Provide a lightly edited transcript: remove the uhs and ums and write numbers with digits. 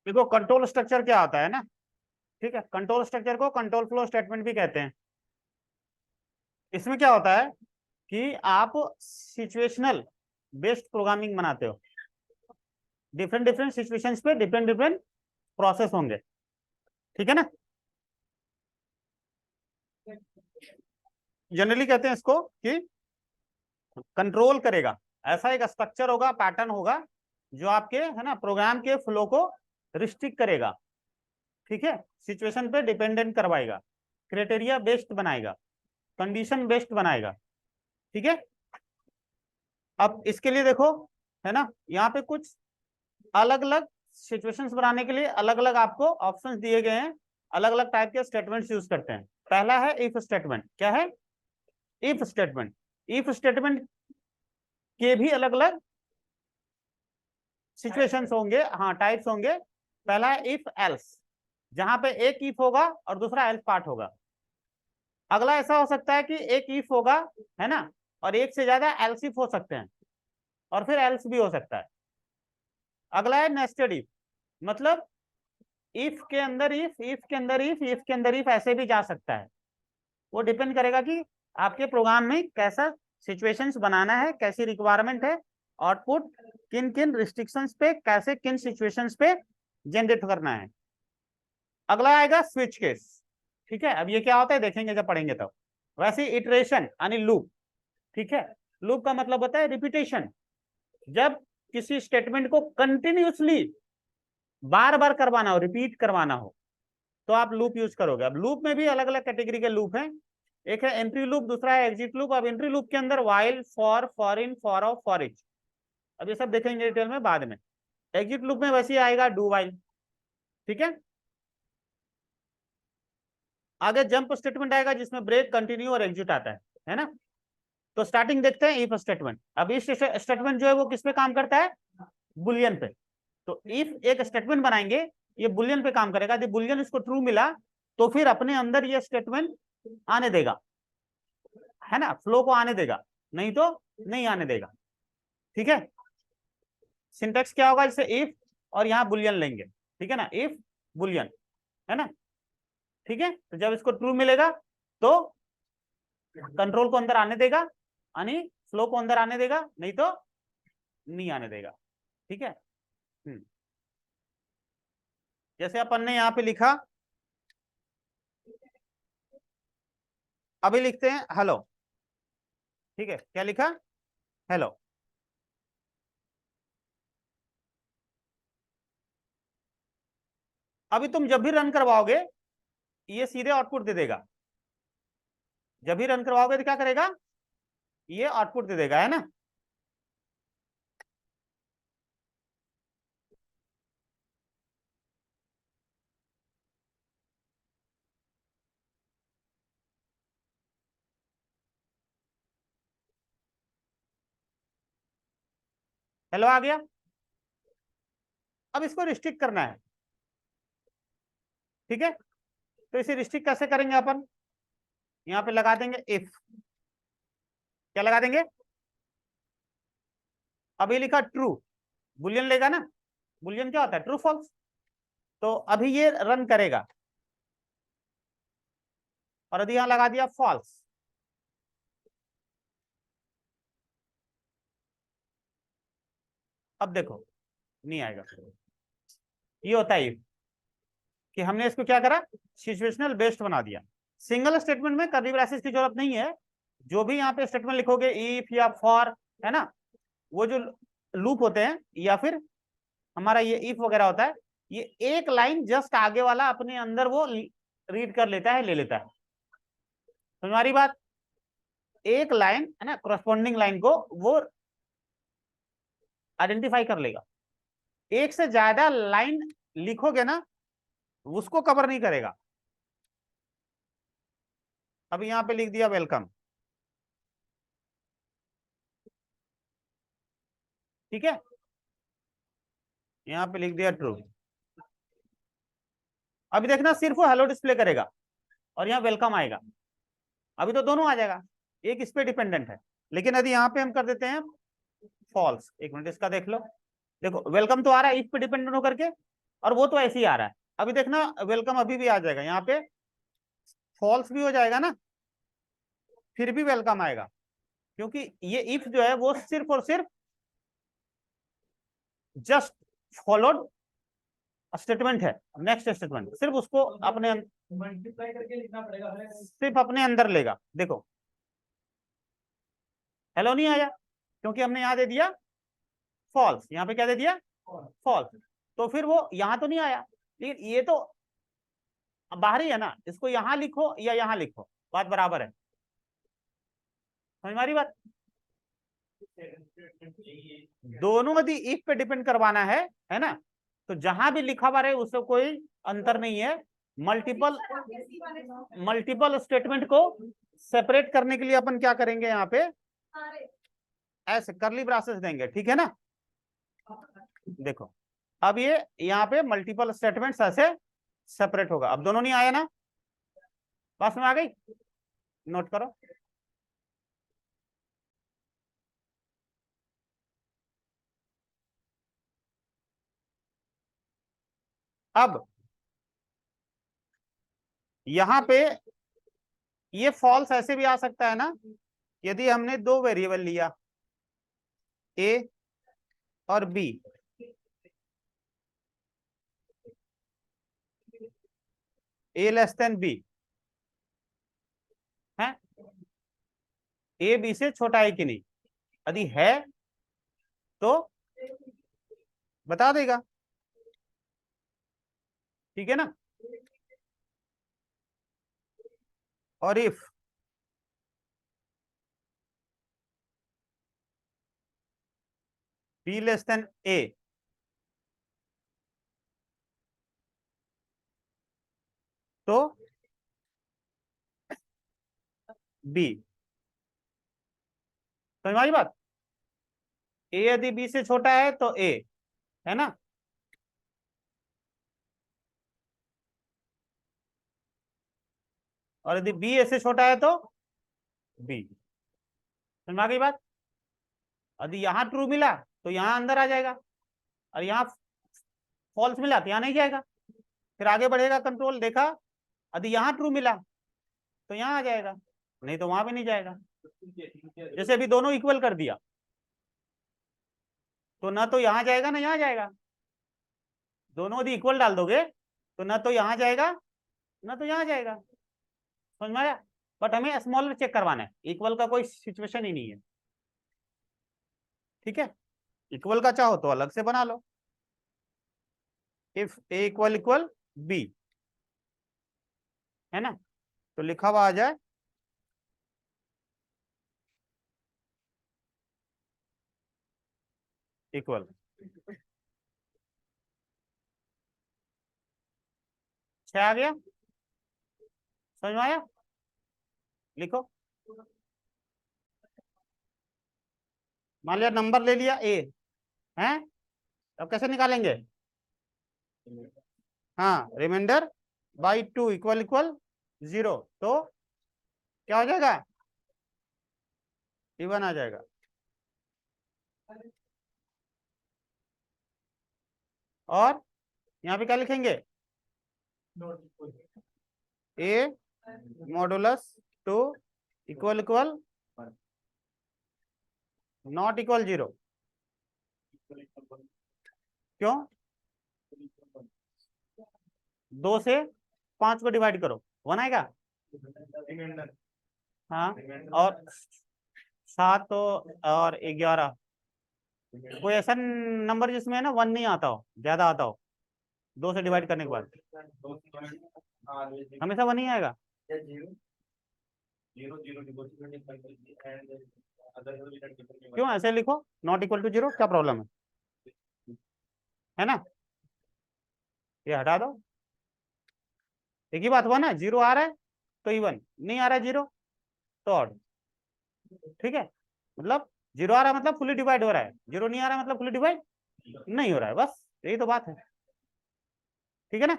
देखो control structure क्या होता है ना, ठीक है, कंट्रोल स्ट्रक्चर को कंट्रोल फ्लो स्टेटमेंट भी कहते हैं। इसमें क्या होता है कि आप सिचुएशनल बेस्ड प्रोग्रामिंग बनाते हो, डिफरेंट डिफरेंट सिचुएशंस पे डिफरेंट डिफरेंट प्रोसेस होंगे, ठीक है ना। जनरली कहते हैं इसको कि कंट्रोल करेगा, ऐसा एक स्ट्रक्चर होगा, पैटर्न होगा जो आपके है ना प्रोग्राम के फ्लो को रिस्ट्रिक्ट करेगा, ठीक है, सिचुएशन पे डिपेंडेंट करवाएगा, क्राइटेरिया बेस्ड बनाएगा, कंडीशन बेस्ड बनाएगा, ठीक है। अब इसके लिए देखो, है ना, यहाँ पे कुछ अलग अलग सिचुएशंस बनाने के लिए अलग अलग आपको ऑप्शंस दिए गए हैं, अलग अलग टाइप के स्टेटमेंट्स यूज करते हैं। पहला है इफ स्टेटमेंट। क्या है? If statement. इफ स्टेटमेंट के भी अलग अलग सिचुएशंस होंगे, हाँ टाइप्स होंगे। पहला है इफ एल्स, जहां पे एक इफ होगा और दूसरा एल्स पार्ट होगा। अगला ऐसा हो सकता है कि एक इफ होगा, है ना, और एक से ज्यादा एल्स इफ हो सकते हैं, और फिर एल्स भी हो सकता है। अगला है नेस्टेड इफ, मतलब इफ के अंदर इफ, इफ के अंदर इफ के अंदर इफ, ऐसे भी जा सकता है। वो डिपेंड करेगा कि आपके प्रोग्राम में कैसा सिचुएशंस बनाना है, कैसी रिक्वायरमेंट है, आउटपुट किन किन रिस्ट्रिक्शंस पे, कैसे किन सिचुएशंस पे जनरेट करना है। अगला आएगा स्विच केस, ठीक है। अब ये क्या होता है देखेंगे जब पढ़ेंगे तब। वैसे इटरेशन यानी लूप, ठीक है। लूप का मतलब होता है रिपीटेशन। जब किसी स्टेटमेंट को कंटिन्यूसली बार बार करवाना हो, रिपीट करवाना हो, तो आप लूप यूज करोगे। अब लूप में भी अलग अलग कैटेगरी के लूप हैं। एक है एंट्री लूप, दूसरा है एग्जिट लूप। अब एंट्री लूप के अंदर while, for, for in, for out, for each, अब ये सब देखेंगे डिटेल में बाद में। एग्जिट लूप में वैसे ही आएगा डू व्हाइल, ठीक है। आगे जंप स्टेटमेंट आएगा जिसमें ब्रेक, कंटिन्यू और एग्जिट आता है ना। तो स्टार्टिंग देखते हैं इफ स्टेटमेंट। अब इफ स्टेटमेंट जो है वो किस पे काम करता है? बुलियन पे। तो इफ एक स्टेटमेंट बनाएंगे, ये बुलियन पे काम करेगा। यदि बुलियन इसको ट्रू मिला तो फिर अपने अंदर ये स्टेटमेंट आने देगा, है ना, फ्लो को आने देगा, नहीं तो नहीं आने देगा, ठीक है। सिंटेक्स क्या होगा? जैसे इफ और यहाँ बुलियन लेंगे, ठीक है ना, इफ बुलियन, है ना, ठीक है। तो जब इसको ट्रू मिलेगा तो कंट्रोल को अंदर आने देगा, यानी फ्लो को अंदर आने देगा, नहीं तो नहीं आने देगा, ठीक है। जैसे अपन ने यहाँ पे लिखा, अभी लिखते हैं हेलो, ठीक है। क्या लिखा? हेलो। अभी तुम जब भी रन करवाओगे ये सीधे आउटपुट दे देगा। जब भी रन करवाओगे तो क्या करेगा? ये आउटपुट दे देगा, है ना। हेलो आ गया। अब इसको रिस्ट्रिक्ट करना है, ठीक है। तो इसे रिस्ट्रिक्ट कैसे करेंगे अपन? यहाँ पे लगा देंगे इफ। क्या लगा देंगे? अभी लिखा ट्रू, बुलियन लेगा ना। बुलियन क्या होता है? True false. तो अभी ये रन करेगा, और यदि यहां लगा दिया फॉल्स, अब देखो नहीं आएगा। ये होता है कि हमने इसको क्या करा, सिचुएशनल बेस्ड बना दिया। सिंगल स्टेटमेंट में कर्ली ब्रेसेस की जरूरत नहीं है। जो भी यहाँ पे स्टेटमेंट लिखोगे इफ या फॉर, है ना, वो जो लूप होते हैं या फिर हमारा ये इफ वगैरह होता है, ये एक लाइन जस्ट आगे वाला अपने अंदर वो रीड कर लेता है, ले लेता है। तो हमारी बात, एक लाइन है ना, करस्पॉन्डिंग लाइन को वो आइडेंटिफाई कर लेगा। एक से ज्यादा लाइन लिखोगे ना, उसको कवर नहीं करेगा। अभी यहाँ पे लिख दिया वेलकम, ठीक है। यहाँ पे लिख दिया ट्रू। अभी देखना सिर्फ वो हेलो डिस्प्ले करेगा और यहाँ वेलकम आएगा। अभी तो दोनों आ जाएगा, एक इस पे डिपेंडेंट है। लेकिन यदि यहाँ पे हम कर देते हैं फॉल्स, एक मिनट इसका देख लो। देखो वेलकम तो आ रहा है इफ पे डिपेंडेंट होकर के, और वो तो ऐसे ही आ रहा है। अभी देखना वेलकम अभी भी आ जाएगा, यहाँ पे फॉल्स भी हो जाएगा ना, फिर भी वेलकम आएगा, क्योंकि ये इफ जो है वो सिर्फ और सिर्फ जस्ट फॉलोड स्टेटमेंट है, नेक्स्ट स्टेटमेंट सिर्फ उसको अपने मल्टीप्लाई करके लिखना पड़ेगा, सिर्फ अपने अंदर लेगा। देखो हेलो नहीं आया, क्योंकि हमने यहां दे दिया फॉल्स, यहाँ पे क्या दे दिया फॉल्स, तो फिर वो यहां तो नहीं आया, लेकिन ये तो बाहर ही है ना, इसको यहां लिखो या यहां लिखो बात बराबर है। समझ मारी बात, दोनों यदि इफ पे डिपेंड करवाना है ना, तो जहां भी लिखा हुआ रहे उससे कोई अंतर नहीं है। मल्टीपल स्टेटमेंट को सेपरेट करने के लिए अपन क्या करेंगे, यहाँ पे ऐसे करली ब्रासेस देंगे, ठीक है ना। देखो अब ये यहाँ पे मल्टीपल स्टेटमेंट्स ऐसे सेपरेट होगा, अब दोनों नहीं आया ना, पास में आ गई, नोट करो। अब यहां पे ये फॉल्स ऐसे भी आ सकता है ना, यदि हमने दो वेरिएबल लिया ए और बी, ए लेस देन बी है, ए बी से छोटा है कि नहीं, यदि है तो बता देगा, ठीक है ना। और इफ बी लेस देन ए, तो बी। समझ में आई बात, ए यदि बी से छोटा है तो ए, है ना, और यदि बी ए से छोटा है तो बी। समझ में आ गई बात, यदि यहां ट्रू मिला तो यहां अंदर आ जाएगा, और यहाँ फॉल्स मिला तो यहाँ नहीं जाएगा, फिर आगे बढ़ेगा कंट्रोल, देखा यदि यहाँ ट्रू मिला तो यहाँ आ जाएगा, नहीं तो वहां भी नहीं जाएगा। जैसे अभी दोनों इक्वल कर दिया तो ना तो यहाँ जाएगा ना यहाँ जाएगा, दोनों यदि इक्वल डाल दोगे तो ना तो यहाँ जाएगा ना तो यहाँ जाएगा। समझ में आया, बट हमें स्मॉलर चेक करवाना है, इक्वल का कोई सिचुएशन ही नहीं है, ठीक है। इक्वल का चाहो तो अलग से बना लो, if A equal equal B, है ना, तो लिखा हुआ आ जाए इक्वल, 6 आ गया। समझ में आया, लिखो। मान लिया नंबर ले लिया ए है, अब कैसे निकालेंगे, हाँ रिमाइंडर बाई 2 इक्वल इक्वल 0, तो क्या हो जाएगा, इवन आ जाएगा। और यहाँ पे क्या लिखेंगे, A modulus 2 equal equal not equal 0, क्यों, 2 से 5 को डिवाइड करो 1 आएगा, हाँ, और 7 तो और 11, कोई ऐसा नंबर जिसमें ना 1 नहीं आता हो, ज्यादा आता हो 2 से डिवाइड करने के बाद, हमेशा 1 ही आएगा। क्यों ऐसे लिखो, नॉट इक्वल टू 0, क्या प्रॉब्लम है ना, ये हटा दो, एक ही बात हुआ ना, 0 आ रहा है तो इवन, नहीं आ रहा है 0 तो ऑड, ठीक है, मतलब 0 आ रहा है मतलब फुली डिवाइड हो रहा है, 0 नहीं आ रहा है मतलब फुली डिवाइड नहीं हो रहा है, बस यही तो बात है, ठीक है ना।